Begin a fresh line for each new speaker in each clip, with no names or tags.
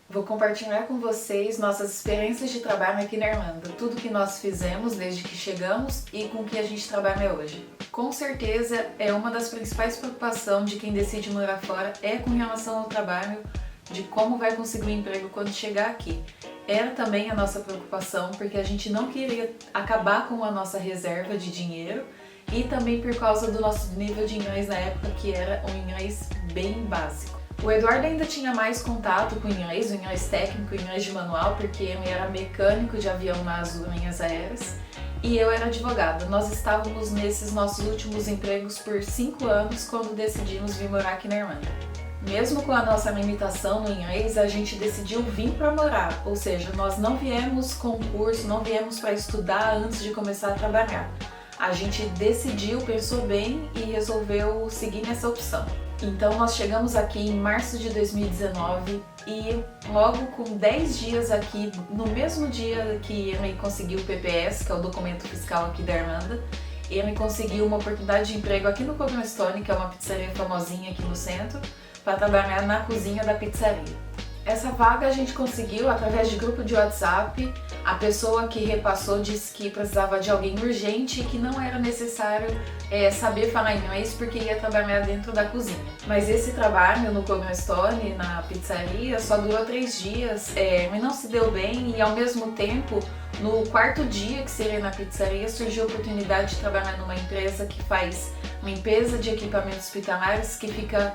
Vou compartilhar com vocês nossas experiências de trabalho aqui na Irlanda, tudo que nós fizemos desde que chegamos e com que a gente trabalha hoje. Com certeza é uma das principais preocupações de quem decide morar fora é com relação ao trabalho, de como vai conseguir um emprego quando chegar aqui. Era também a nossa preocupação porque a gente não queria acabar com a nossa reserva de dinheiro e também por causa do nosso nível de inglês na época, que era um inglês bem básico. O Eduardo ainda tinha mais contato com o inglês técnico, o inglês de manual, porque ele era mecânico de avião nas linhas aéreas e eu era advogada. Nós estávamos nesses nossos últimos empregos por 5 anos quando decidimos vir morar aqui na Irlanda. Mesmo com a nossa limitação no inglês, a gente decidiu vir para morar, ou seja, nós não viemos com curso, não viemos para estudar antes de começar a trabalhar. A gente decidiu, pensou bem e resolveu seguir nessa opção. Então nós chegamos aqui em março de 2019 e logo com 10 dias aqui, no mesmo dia que ele conseguiu o PPS, que é o documento fiscal aqui da Irlanda, ele conseguiu uma oportunidade de emprego aqui no Cognastown, que é uma pizzaria famosinha aqui no centro, para trabalhar na cozinha da pizzaria. Essa vaga a gente conseguiu através de grupo de WhatsApp. A pessoa que repassou disse que precisava de alguém urgente e que não era necessário saber falar inglês porque ia trabalhar dentro da cozinha. Mas esse trabalho no Cognastown, na pizzaria, só durou 3 dias, mas não se deu bem e ao mesmo tempo, no 4º dia que seria na pizzaria, surgiu a oportunidade de trabalhar numa empresa que faz limpeza de equipamentos hospitalares que fica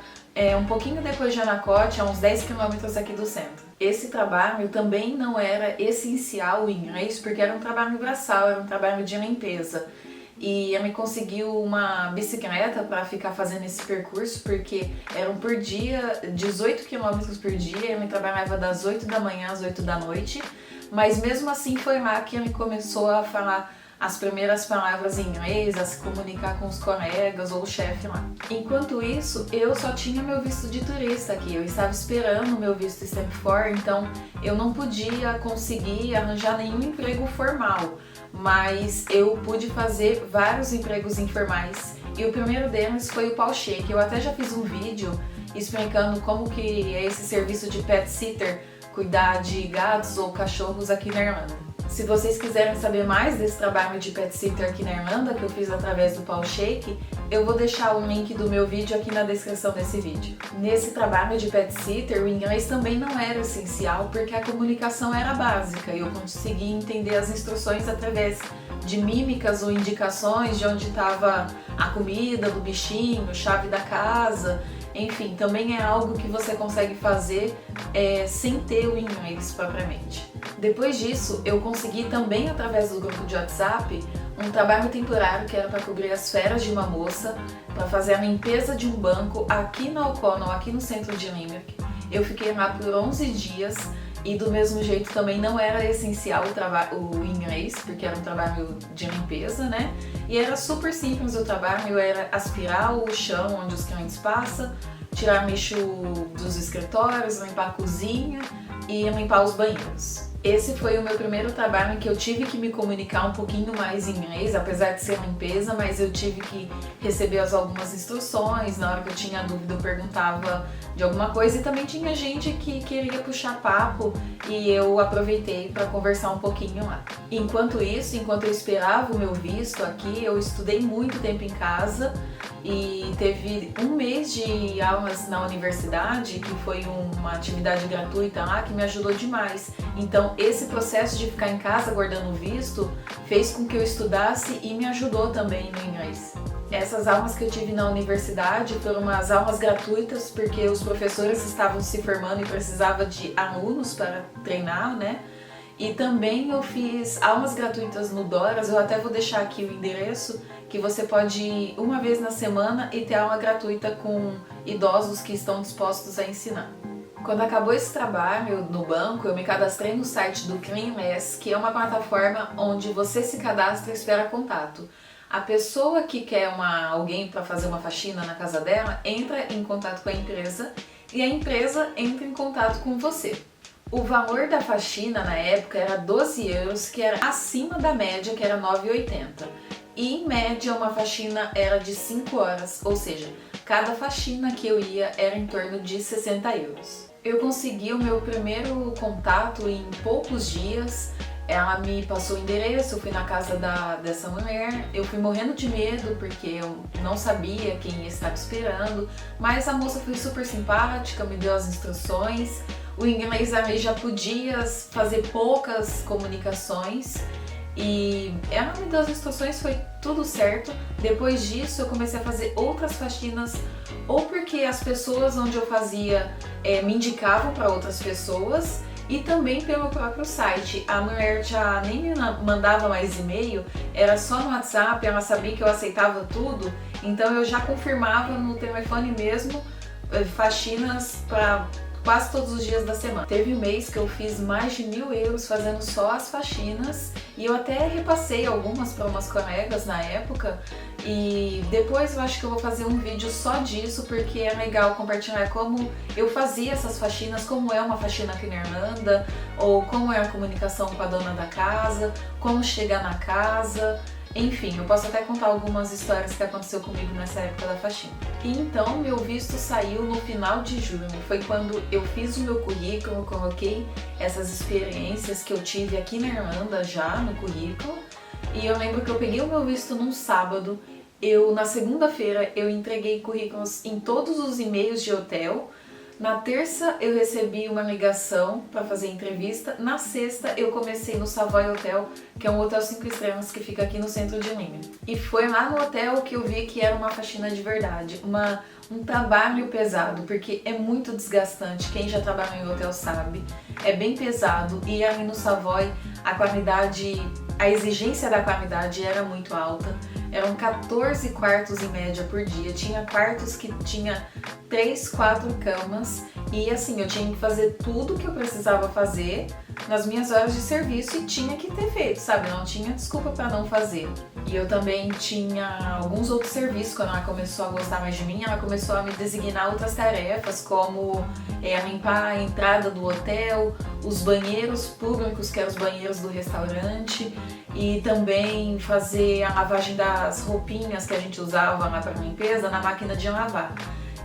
um pouquinho depois de Anacote, a uns 10 quilômetros aqui do centro. Esse trabalho também não era essencial em inglês, porque era um trabalho braçal, era um trabalho de limpeza. E eu me conseguiu uma bicicleta para ficar fazendo esse percurso, porque eram por dia, 18 quilômetros por dia, eu me trabalhava das 8 da manhã às 8 da noite, mas mesmo assim foi lá que ele começou a falar as primeiras palavras em inglês, a se comunicar com os colegas ou o chefe lá. Enquanto isso, eu só tinha meu visto de turista aqui, eu estava esperando o meu visto Stamp 4, então eu não podia conseguir arranjar nenhum emprego formal, mas eu pude fazer vários empregos informais e o primeiro deles foi o Paul Shake. Eu até já fiz um vídeo explicando como que é esse serviço de pet sitter, cuidar de gatos ou cachorros aqui na Irlanda. Se vocês quiserem saber mais desse trabalho de pet sitter aqui na Irlanda, que eu fiz através do Paul Shake, eu vou deixar o link do meu vídeo aqui na descrição desse vídeo. Nesse trabalho de pet sitter, o inglês também não era essencial, porque a comunicação era básica e eu conseguia entender as instruções através de mímicas ou indicações de onde estava a comida do bichinho, chave da casa. Enfim, também é algo que você consegue fazer sem ter o inglês propriamente. Depois disso, eu consegui também, através do grupo de WhatsApp, um trabalho temporário que era para cobrir as férias de uma moça, para fazer a limpeza de um banco aqui na O'Connell, aqui no centro de Limerick. Eu fiquei lá por 11 dias e do mesmo jeito também não era essencial o inglês, porque era um trabalho de limpeza, né? E era super simples o trabalho, era aspirar o chão onde os clientes passam, tirar lixo dos escritórios, limpar a cozinha e limpar os banheiros. Esse foi o meu primeiro trabalho em que eu tive que me comunicar um pouquinho mais em inglês, apesar de ser limpeza, mas eu tive que receber algumas instruções, na hora que eu tinha dúvida eu perguntava de alguma coisa e também tinha gente que queria puxar papo e eu aproveitei para conversar um pouquinho lá. Enquanto isso, enquanto eu esperava o meu visto aqui, eu estudei muito tempo em casa e teve 1 mês de aulas na universidade, que foi uma atividade gratuita lá, que me ajudou demais. Então esse processo de ficar em casa guardando o visto fez com que eu estudasse e me ajudou também no inglês. Essas aulas que eu tive na universidade foram umas aulas gratuitas porque os professores estavam se formando e precisava de alunos para treinar, né? E também eu fiz aulas gratuitas no Doras, eu até vou deixar aqui o endereço, que você pode ir uma vez na semana e ter aula gratuita com idosos que estão dispostos a ensinar. Quando acabou esse trabalho no banco, eu me cadastrei no site do CleanLess, que é uma plataforma onde você se cadastra e espera contato. A pessoa que quer alguém para fazer uma faxina na casa dela entra em contato com a empresa e a empresa entra em contato com você. O valor da faxina na época era 12 euros, que era acima da média, que era 9,80. E em média uma faxina era de 5 horas, ou seja, cada faxina que eu ia era em torno de 60 euros. Eu consegui o meu primeiro contato em poucos dias. Ela me passou o endereço, eu fui na casa dessa mulher. Eu fui morrendo de medo porque eu não sabia quem estava esperando, mas a moça foi super simpática, me deu as instruções. O inglês ali já podia fazer poucas comunicações e ela me deu as instruções, foi tudo certo. Depois disso eu comecei a fazer outras faxinas, ou porque as pessoas onde eu fazia me indicavam para outras pessoas, e também pelo próprio site. A mulher já nem me mandava mais e-mail, era só no WhatsApp, ela sabia que eu aceitava tudo, então eu já confirmava no telefone mesmo faxinas para quase todos os dias da semana. Teve um mês que eu fiz mais de 1.000 € fazendo só as faxinas, e eu até repassei algumas para umas colegas na época, e depois eu acho que eu vou fazer um vídeo só disso, porque é legal compartilhar como eu fazia essas faxinas, como é uma faxina aqui na Irlanda, ou como é a comunicação com a dona da casa, como chegar na casa. Enfim, eu posso até contar algumas histórias que aconteceu comigo nessa época da faxina. E então, meu visto saiu no final de junho. Foi quando eu fiz o meu currículo, coloquei essas experiências que eu tive aqui na Irlanda já no currículo. E eu lembro que eu peguei o meu visto num sábado. Na segunda-feira, eu entreguei currículos em todos os e-mails de hotel. Na terça eu recebi uma ligação para fazer entrevista. Na sexta eu comecei no Savoy Hotel, que é um hotel 5 estrelas que fica aqui no centro de Limerick. E foi lá no hotel que eu vi que era uma faxina de verdade, um trabalho pesado, porque é muito desgastante. Quem já trabalha em hotel sabe, é bem pesado. E ali no Savoy a qualidade, a exigência da qualidade era muito alta. Eram 14 quartos em média por dia, tinha quartos que tinha 3, 4 camas, e assim, eu tinha que fazer tudo que eu precisava fazer nas minhas horas de serviço e tinha que ter feito, sabe? Não tinha desculpa para não fazer. E eu também tinha alguns outros serviços. Quando ela começou a gostar mais de mim, ela começou a me designar outras tarefas, como limpar a entrada do hotel, os banheiros públicos, que eram os banheiros do restaurante, e também fazer a lavagem das roupinhas que a gente usava lá para limpeza na máquina de lavar.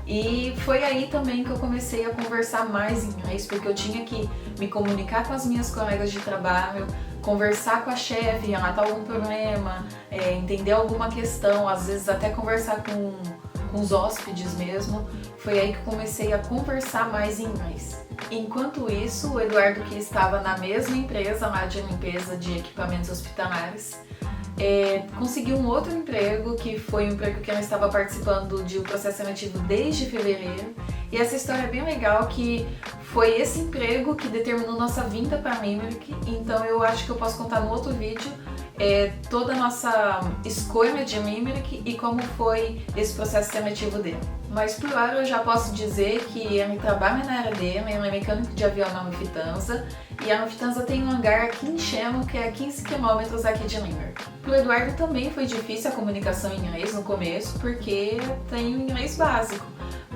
E foi aí também que eu comecei a conversar mais em inglês, porque eu tinha que me comunicar com as minhas colegas de trabalho, conversar com a chefe, relatar algum problema, entender alguma questão, às vezes até conversar com os hóspedes mesmo. Foi aí que eu comecei a conversar mais em inglês. Enquanto isso, o Eduardo, que estava na mesma empresa lá de limpeza de equipamentos hospitalares, conseguiu um outro emprego, que foi um emprego que ela estava participando de um processo seletivo desde fevereiro. E essa história é bem legal, que foi esse emprego que determinou nossa vinda para Limerick. Então eu acho que eu posso contar no outro vídeo toda a nossa escolha de Limerick e como foi esse processo seletivo dele. Mas por hora eu já posso dizer que ele trabalha na área dele, ele é mecânico de avião na Lufthansa, e a Lufthansa tem um hangar aqui em Chelo, que é a 15 km aqui de Limerick. Pro Eduardo também foi difícil a comunicação em inglês no começo, porque tem o inglês básico.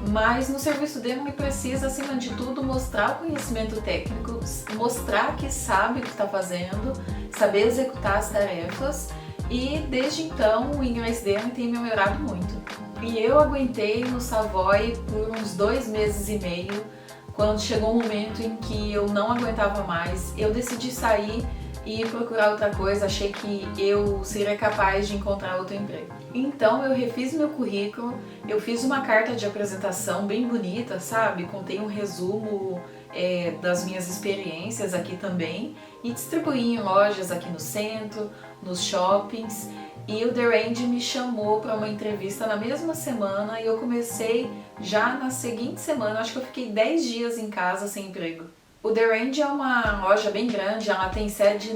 Mas no serviço dele ele precisa, acima de tudo, mostrar o conhecimento técnico, mostrar que sabe o que está fazendo, saber executar as tarefas, e desde então o inglês dele tem melhorado muito. E eu aguentei no Savoy por uns 2 meses e meio, quando chegou um momento em que eu não aguentava mais, eu decidi sair e procurar outra coisa. Achei que eu seria capaz de encontrar outro emprego. Então eu refiz meu currículo, eu fiz uma carta de apresentação bem bonita, sabe? Contei um resumo das minhas experiências aqui também, e distribuí em lojas aqui no centro, nos shoppings. E o The Range me chamou para uma entrevista na mesma semana, e eu comecei já na seguinte semana. Acho que eu fiquei 10 dias em casa sem emprego. O The Range é uma loja bem grande, ela tem sede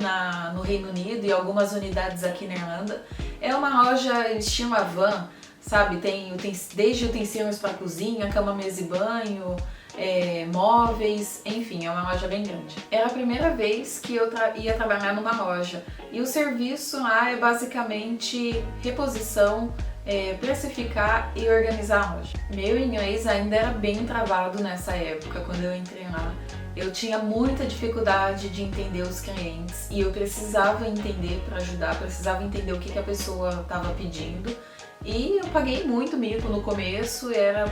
no Reino Unido e algumas unidades aqui na Irlanda. É uma loja estilo Havan, sabe? Tem desde utensílios para cozinha, cama, mesa e banho, móveis, enfim, é uma loja bem grande. Era a primeira vez que eu ia trabalhar numa loja, e o serviço lá é basicamente reposição, precificar e organizar a loja. Meu inglês ainda era bem travado nessa época, quando eu entrei lá. Eu tinha muita dificuldade de entender os clientes, e eu precisava entender para ajudar, precisava entender o que a pessoa estava pedindo. E eu paguei muito mico no começo, era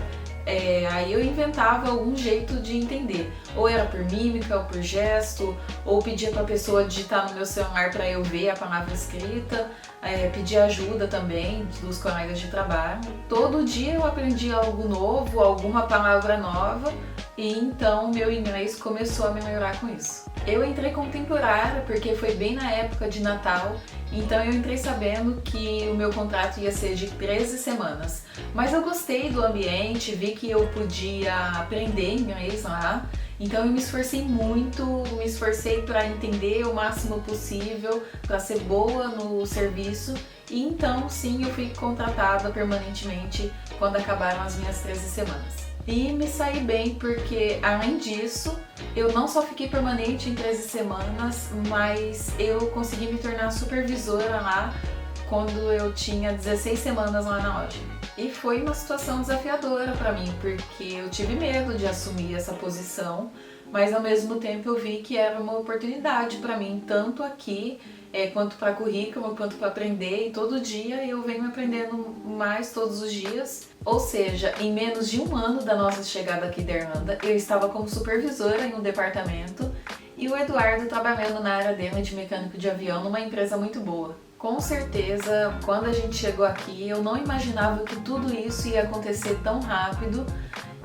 Aí eu inventava algum jeito de entender. Ou era por mímica, ou por gesto, ou pedia para a pessoa digitar no meu celular para eu ver a palavra escrita. Pedia ajuda também dos colegas de trabalho. Todo dia eu aprendia algo novo, alguma palavra nova, e então meu inglês começou a melhorar com isso. Eu entrei como temporária porque foi bem na época de Natal, então eu entrei sabendo que o meu contrato ia ser de 13 semanas. Mas eu gostei do ambiente, vi que eu podia aprender inglês lá, então eu me esforcei muito, me esforcei para entender o máximo possível, para ser boa no serviço, e então sim eu fui contratada permanentemente quando acabaram as minhas 13 semanas. E me saí bem porque, além disso, eu não só fiquei permanente em 13 semanas, mas eu consegui me tornar supervisora lá quando eu tinha 16 semanas lá na loja. E foi uma situação desafiadora para mim, porque eu tive medo de assumir essa posição, mas ao mesmo tempo eu vi que era uma oportunidade para mim, tanto aqui quanto para currículo, quanto para aprender, e todo dia eu venho aprendendo mais todos os dias. Ou seja, em menos de um ano da nossa chegada aqui da Irlanda, eu estava como supervisora em um departamento e o Eduardo trabalhando na área dele de mecânico de avião numa empresa muito boa. Com certeza, quando a gente chegou aqui, eu não imaginava que tudo isso ia acontecer tão rápido,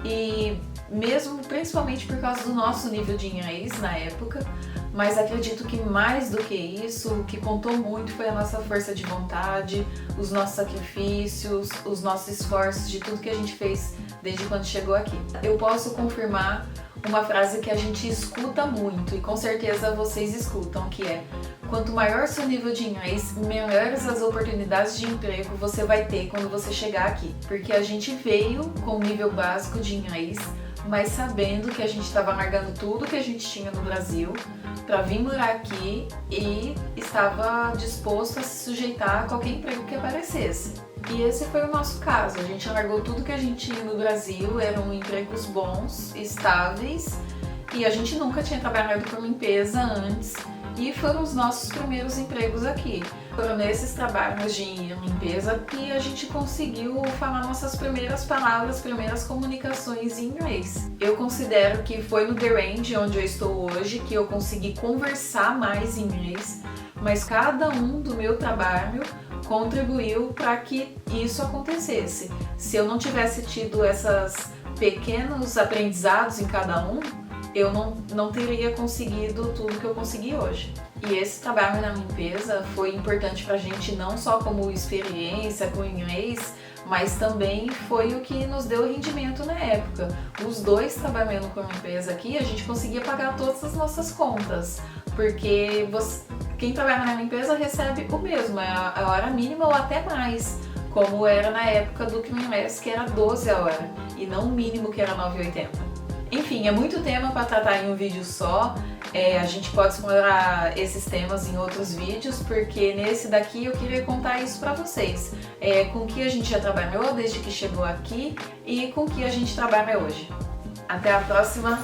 e mesmo principalmente por causa do nosso nível de inglês na época, mas acredito que mais do que isso, o que contou muito foi a nossa força de vontade, os nossos sacrifícios, os nossos esforços, de tudo que a gente fez desde quando chegou aqui. Eu posso confirmar uma frase que a gente escuta muito, e com certeza vocês escutam, que é: quanto maior seu nível de inglês, melhores as oportunidades de emprego você vai ter quando você chegar aqui. Porque a gente veio com um nível básico de inglês, mas sabendo que a gente estava largando tudo que a gente tinha no Brasil para vir morar aqui, e estava disposto a se sujeitar a qualquer emprego que aparecesse. E esse foi o nosso caso. A gente largou tudo que a gente tinha no Brasil, eram empregos bons, estáveis, e a gente nunca tinha trabalhado com limpeza antes, e foram os nossos primeiros empregos aqui. Foram nesses trabalhos de limpeza que a gente conseguiu falar nossas primeiras palavras, primeiras comunicações em inglês. Eu considero que foi no The Range, onde eu estou hoje, que eu consegui conversar mais em inglês, mas cada um do meu trabalho contribuiu para que isso acontecesse. Se eu não tivesse tido esses pequenos aprendizados em cada um, eu não teria conseguido tudo que eu consegui hoje. E esse trabalho na limpeza foi importante pra gente, não só como experiência com inglês, mas também foi o que nos deu rendimento na época. Os dois trabalhando com limpeza aqui, a gente conseguia pagar todas as nossas contas, porque quem trabalha na limpeza recebe o mesmo, a hora mínima ou até mais, como era na época do Cleanless, que era 12 a hora, e não o mínimo, que era 9,80. Enfim, é muito tema para tratar em um vídeo só. A gente pode explorar esses temas em outros vídeos, porque nesse daqui eu queria contar isso para vocês. Com o que a gente já trabalhou desde que chegou aqui e com o que a gente trabalha hoje. Até a próxima!